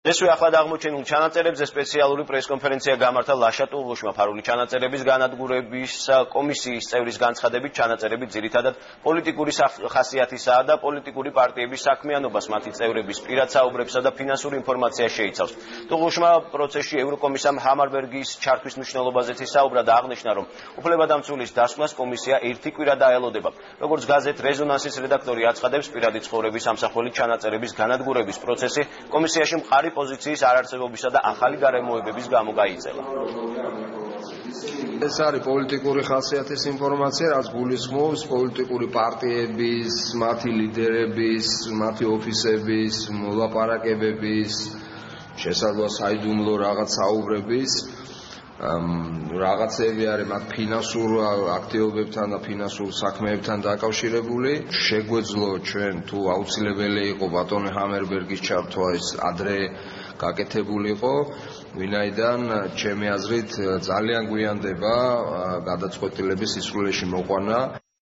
ესვე ახლად აღმოჩენილ ჩანაწერებზე სპეციალური პრესკონფერენცია გამართა ლაშა ტურლუშმა ფარული ჩანაწერების განადგურების კომისიის წევრის განცხადებით ჩანაწერები ძირითადად პოლიტიკური ხასიათისაა და პოლიტიკური პარტიების საქმიანობას მათი წევრების პირად საუბრებსა და ფინანსური ინფორმაცია შეიცავს. ტურლუშმა პროცესში ევროკომისარმა ჰამარბერგის ჩართვის მნიშვნელობაზეც ისაუბრა და აღნიშნა, რომ უფლებადამცველის დასმას კომისია ერთი კვირა დაელოდება. როგორც გაზეთ რეზონანსის რედაქტორი აცხადებს, პირადი ცხოვრების ამსახველი ჩანაწერების განადგურების პროცესი კომისიაში მყარი პოზიციის არარსებობისა და ახალი გარემოებების გამო გაიწელა. ეს არის პოლიტიკური ხასიათის ინფორმაცია, რაც გულისხმობს პოლიტიკური პარტიების, მათი ლიდერების, მათი ოფისების, მოლაპარაკებების, შესაძლოა საიდუმლო რაღაც საუბრების რაღაცები არის მათ ფინანსურ აქტივობებთან და ფინანსურ საქმეებთან დაკავშირებული. შეგვეძლო ჩვენ თუ აუცილებელი იყო ბატონი ჰამერბერგის ჩართვა ის ადრე გაკეთებულიყო, ვინაიდან ჩემი აზრით ძალიან გვიანდება გადაწყვეტილების სისრულეში მოყვანა.